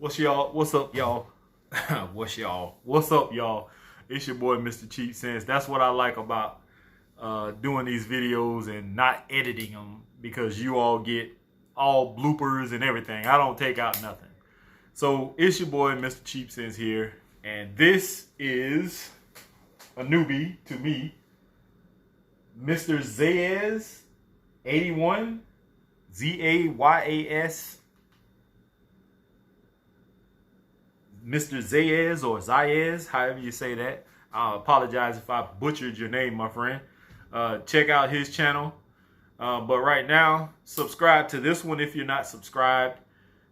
What's y'all? What's up, y'all? What's y'all? What's up, y'all? It's your boy, Mr. Cheap Sense. That's what I like about doing these videos and not editing them, because you all get all bloopers and everything. I don't take out nothing. So it's your boy, Mr. Cheap Sense here, and this is a newbie to me, Mr. Zayas 81, Zayas. Mr. Zayas or Zayas, however you say that. I apologize if I butchered your name, my friend. Check out his channel. But right now, subscribe to this one if you're not subscribed.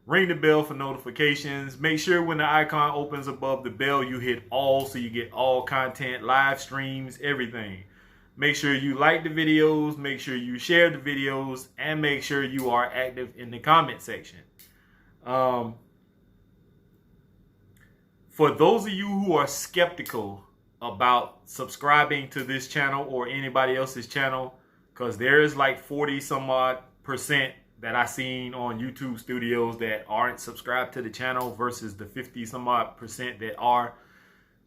Ring the bell for notifications. Make sure when the icon opens above the bell, you hit all so you get all content, live streams, everything. Make sure you like the videos, make sure you share the videos, and make sure you are active in the comment section. For those of you who are skeptical about subscribing to this channel or anybody else's channel, because there is like 40 some odd % that I seen on YouTube Studios that aren't subscribed to the channel versus the 50 some odd % that are,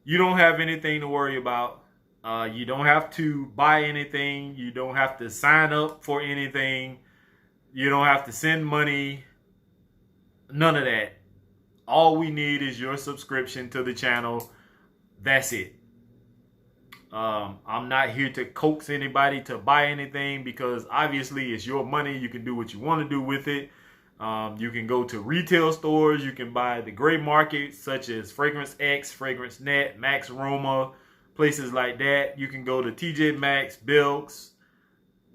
you don't have anything to worry about. You don't have to buy anything. You don't have to sign up for anything. You don't have to send money. None of that. All we need is your subscription to the channel. That's it. I'm not here to coax anybody to buy anything, because obviously it's your money. You can do what you want to do with it. You can go to retail stores. You can buy the gray market, such as Fragrance X, Fragrance Net, Max Aroma, places like that. You can go to TJ Maxx, Belks,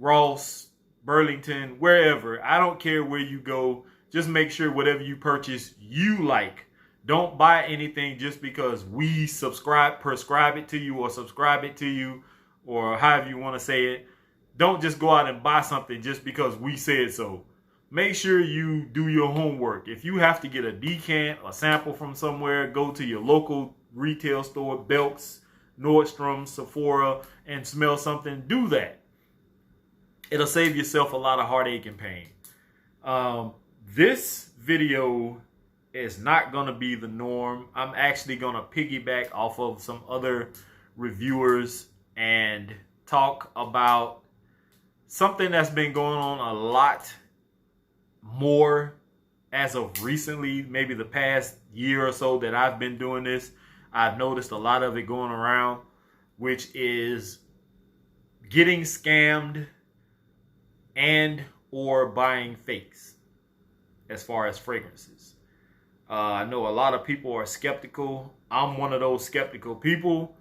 Ross, Burlington, wherever. I don't care where you go. Just make sure whatever you purchase, you like. Don't buy anything just because we prescribe it to you, or subscribe it to you, or however you want to say it. Don't just go out and buy something just because we said so. Make sure you do your homework. If you have to get a decant, a sample from somewhere, go to your local retail store, Belks, Nordstrom, Sephora, and smell something. Do that. It'll save yourself a lot of heartache and pain. This video is not going to be the norm. I'm actually going to piggyback off of some other reviewers and talk about something that's been going on a lot more as of recently, maybe the past year or so that I've been doing this. I've noticed a lot of it going around, which is getting scammed and or buying fakes as far as fragrances. I know a lot of people are skeptical. I'm one of those skeptical people.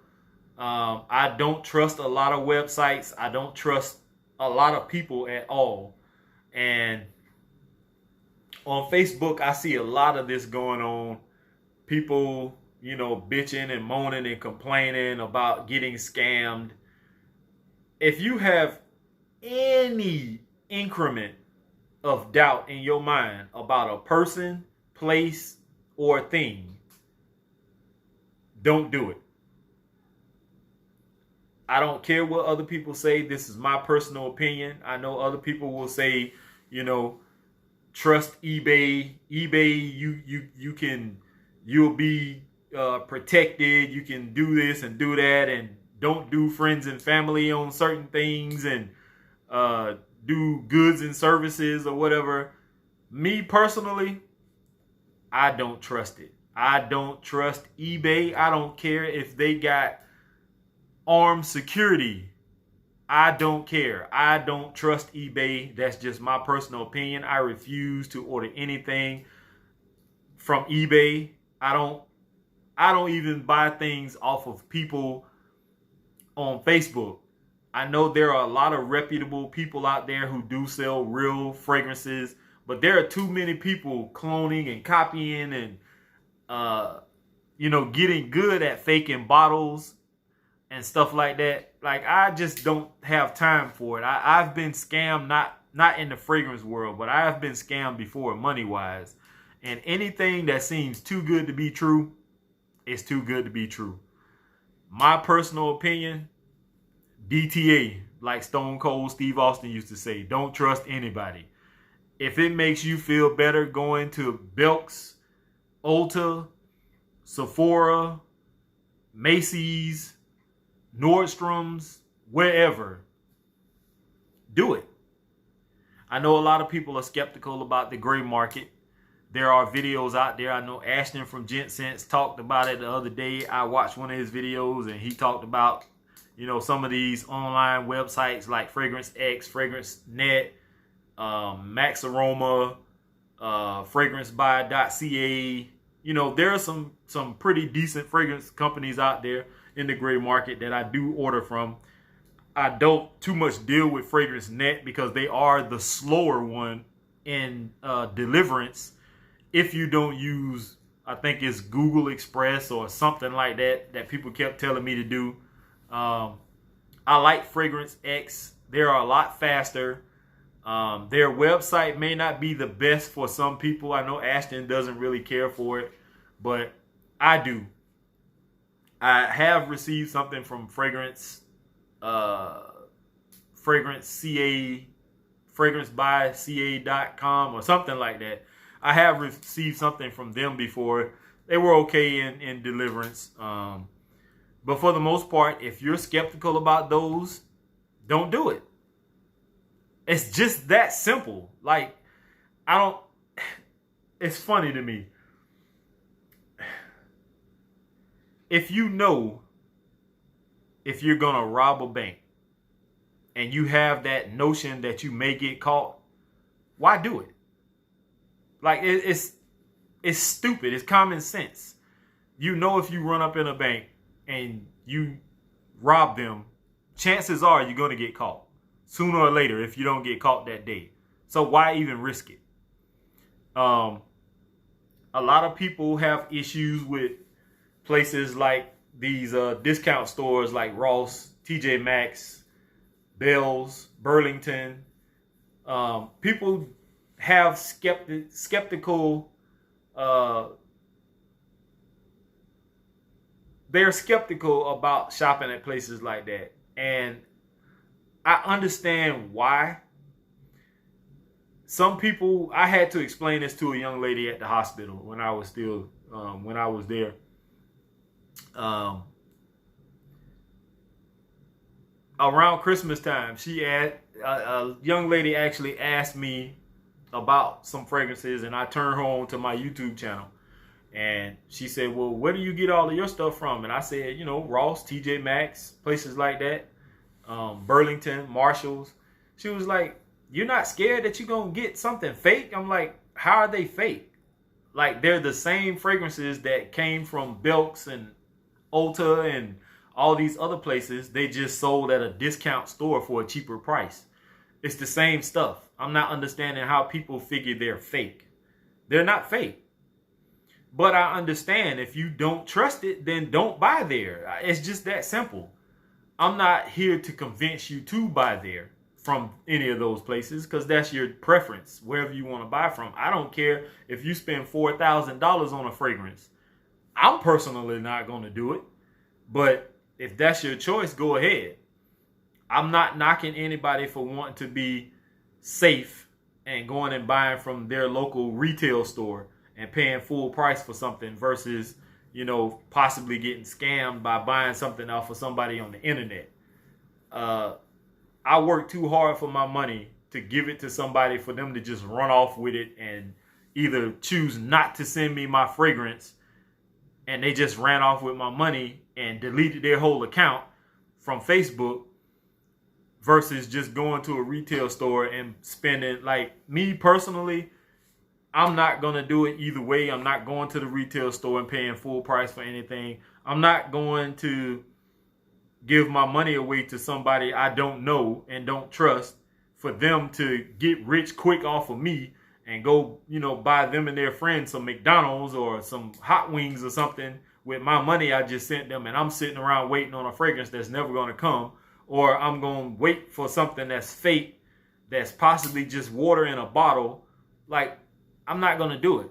I don't trust a lot of websites. I don't trust a lot of people at all. And on Facebook, I see a lot of this going on. People, bitching and moaning and complaining about getting scammed. If you have any increment of doubt in your mind about a person, place, or thing, don't do it. I don't care what other people say. This is my personal opinion. I know other people will say, trust eBay. eBay, you'll be protected. You can do this and do that, and don't do friends and family on certain things, and do goods and services or whatever. Me personally, I don't trust it. I don't trust eBay. I don't care if they got armed security. I don't care. I don't trust eBay. That's just my personal opinion. I refuse to order anything from eBay. I don't even buy things off of people on Facebook. I know there are a lot of reputable people out there who do sell real fragrances, but there are too many people cloning and copying and, getting good at faking bottles and stuff like that. Like, I just don't have time for it. I've been scammed, not in the fragrance world, but I have been scammed before, money-wise. And anything that seems too good to be true, it's too good to be true. My personal opinion, DTA, like Stone Cold Steve Austin used to say, don't trust anybody. If it makes you feel better going to Belks, Ulta, Sephora, Macy's, Nordstrom's, wherever. Do it. I know a lot of people are skeptical about the gray market. There are videos out there. I know Ashton from Gent Sense talked about it the other day. I watched one of his videos and he talked about, some of these online websites like Fragrance X, Fragrance Net, Max Aroma, FragranceBuy.ca. There are some pretty decent fragrance companies out there in the gray market that I do order from. I don't too much deal with Fragrance Net because they are the slower one in deliverance. If you don't use, I think it's Google Express or something like that people kept telling me to do. I like Fragrance X. They're a lot faster. Their website may not be the best for some people. I know Ashton doesn't really care for it, but I do. I have received something from Fragrance CA, FragranceBuyCA.com or something like that. I have received something from them before. They were okay in deliverance. But for the most part, if you're skeptical about those, don't do it. It's just that simple. Like, it's funny to me. If you're going to rob a bank and you have that notion that you may get caught, why do it? Like, it's stupid. It's common sense. If you run up in a bank and you rob them, chances are you're going to get caught sooner or later if you don't get caught that day. So why even risk it? A lot of people have issues with places like these discount stores like Ross, TJ Maxx, Bells, Burlington. People have skeptical. They're skeptical about shopping at places like that, and I understand why. Some people, I had to explain this to a young lady at the hospital when I was there. Around Christmas time, a young lady actually asked me about some fragrances, and I turned her on to my YouTube channel. And she said, well, where do you get all of your stuff from? And I said, Ross, TJ Maxx, places like that, Burlington, Marshalls. She was like, you're not scared that you're going to get something fake? I'm like, how are they fake? Like, they're the same fragrances that came from Belks and Ulta and all these other places. They just sold at a discount store for a cheaper price. It's the same stuff. I'm not understanding how people figure they're fake. They're not fake. But I understand if you don't trust it, then don't buy there. It's just that simple. I'm not here to convince you to buy there from any of those places because that's your preference, wherever you want to buy from. I don't care if you spend $4,000 on a fragrance. I'm personally not going to do it. But if that's your choice, go ahead. I'm not knocking anybody for wanting to be safe and going and buying from their local retail store and paying full price for something versus, possibly getting scammed by buying something off of somebody on the internet. I work too hard for my money to give it to somebody for them to just run off with it and either choose not to send me my fragrance and they just ran off with my money and deleted their whole account from Facebook versus just going to a retail store and spending. Like, me personally, I'm not going to do it either way. I'm not going to the retail store and paying full price for anything. I'm not going to give my money away to somebody I don't know and don't trust for them to get rich quick off of me and go, buy them and their friends some McDonald's or some hot wings or something with my money I just sent them, and I'm sitting around waiting on a fragrance that's never going to come, or I'm going to wait for something that's fake, that's possibly just water in a bottle. Like, I'm not going to do it.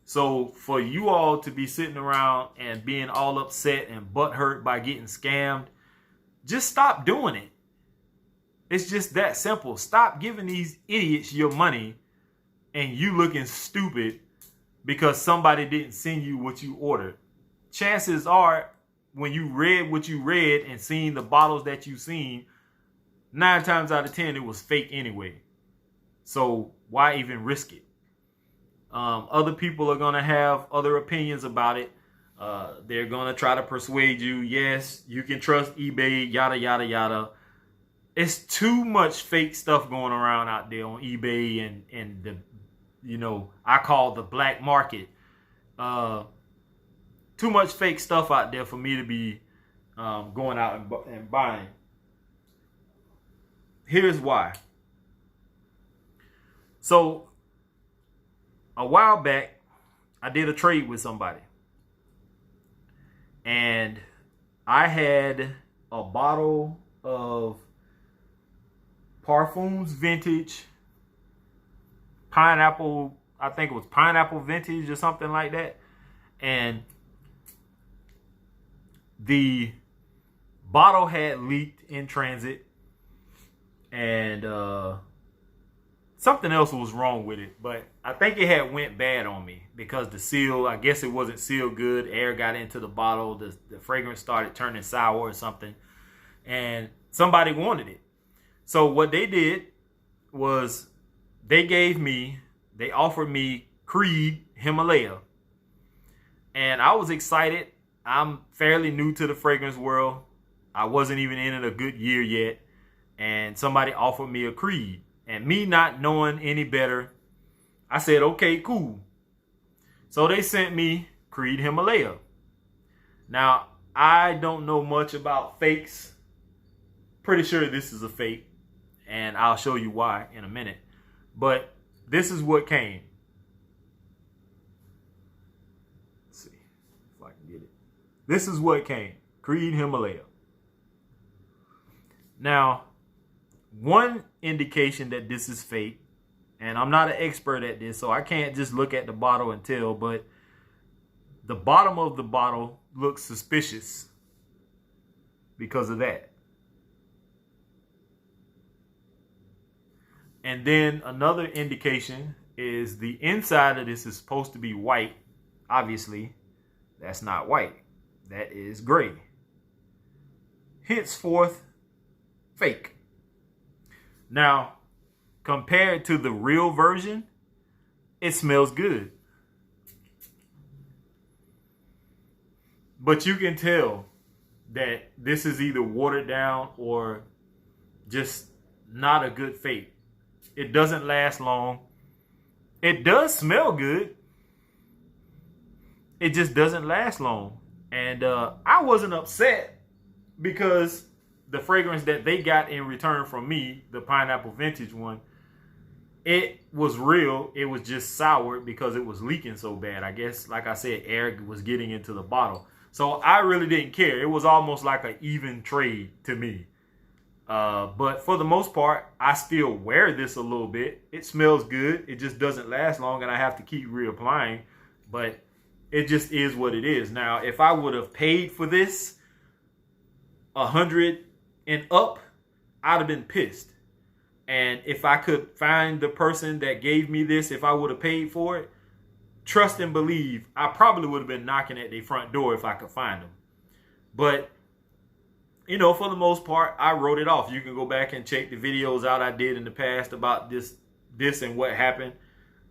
So for you all to be sitting around and being all upset and butthurt by getting scammed, just stop doing it. It's just that simple. Stop giving these idiots your money and you looking stupid because somebody didn't send you what you ordered. Chances are, when you read what you read and seen the bottles that you seen, 9 times out of 10 it was fake anyway. So why even risk it? Other people are gonna have other opinions about it. They're gonna try to persuade you, yes, you can trust eBay, yada yada yada. It's too much fake stuff going around out there on eBay and the, you know, I call the black market. Too much fake stuff out there for me to be going out and buying. Here's why. So a while back, I did a trade with somebody. And I had a bottle of Parfums Vintage Pineapple, I think it was Pineapple Vintage or something like that. And the bottle had leaked in transit. And something else was wrong with it. But I think it had went bad on me because the seal, I guess it wasn't sealed good. Air got into the bottle. The fragrance started turning sour or something. And somebody wanted it. So what they did was they offered me Creed Himalaya. And I was excited. I'm fairly new to the fragrance world. I wasn't even in it a good year yet. And somebody offered me a Creed. And me not knowing any better, I said, okay, cool. So they sent me Creed Himalaya. Now, I don't know much about fakes. Pretty sure this is a fake. And I'll show you why in a minute. But this is what came. Let's see if I can get it. This is what came. Creed Himalaya. Now, one indication that this is fake, and I'm not an expert at this, so I can't just look at the bottle and tell, but the bottom of the bottle looks suspicious because of that. And then another indication is the inside of this is supposed to be white. Obviously, that's not white. That is gray. Henceforth, fake. Now, compared to the real version, it smells good. But you can tell that this is either watered down or just not a good fake. It doesn't last long. It does smell good. It just doesn't last long. And I wasn't upset because the fragrance that they got in return from me, the Pineapple Vintage one, it was real. It was just sour because it was leaking so bad. I guess, like I said, air was getting into the bottle. So I really didn't care. It was almost like an even trade to me. But for the most part, I still wear this a little bit. It smells good. It just doesn't last long and I have to keep reapplying. But it just is what it is. Now, if I would have paid for this 100 and up, I'd have been pissed. And if I could find the person that gave me this, if I would have paid for it, trust and believe, I probably would have been knocking at their front door if I could find them. But you know, for the most part, I wrote it off. You can go back and check the videos out I did in the past about this and what happened.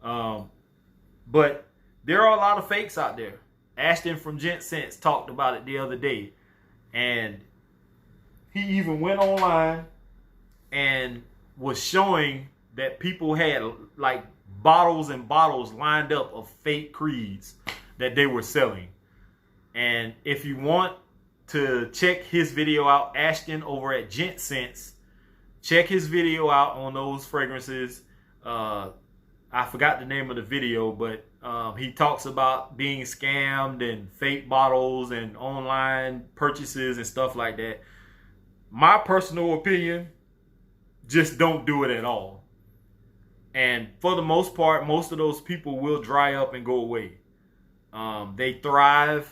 But there are a lot of fakes out there. Ashton from Gent Sense talked about it the other day. And he even went online and was showing that people had like bottles and bottles lined up of fake Creeds that they were selling. And if you want to check his video out, Ashton over at Gent Sense, check his video out on those fragrances. I forgot the name of the video, but he talks about being scammed and fake bottles and online purchases and stuff like that. My personal opinion, just don't do it at all. And for the most part, most of those people will dry up and go away. They thrive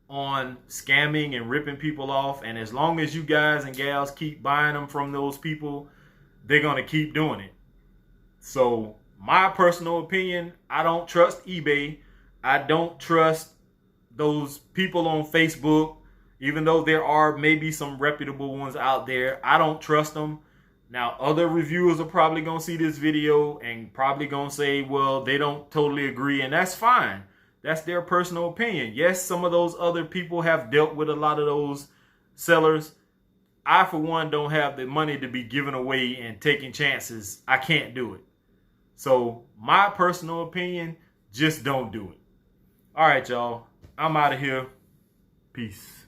on scamming and ripping people off, and as long as you guys and gals keep buying them from those people, they're gonna keep doing it. So my personal opinion, I don't trust eBay. I don't trust those people on Facebook, even though there are maybe some reputable ones out there. I don't trust them. Now, other reviewers are probably going to see this video and probably going to say, well, they don't totally agree, and that's fine. That's their personal opinion. Yes, some of those other people have dealt with a lot of those sellers. I, for one, don't have the money to be giving away and taking chances. I can't do it. So, my personal opinion, just don't do it. All right, y'all. I'm out of here. Peace.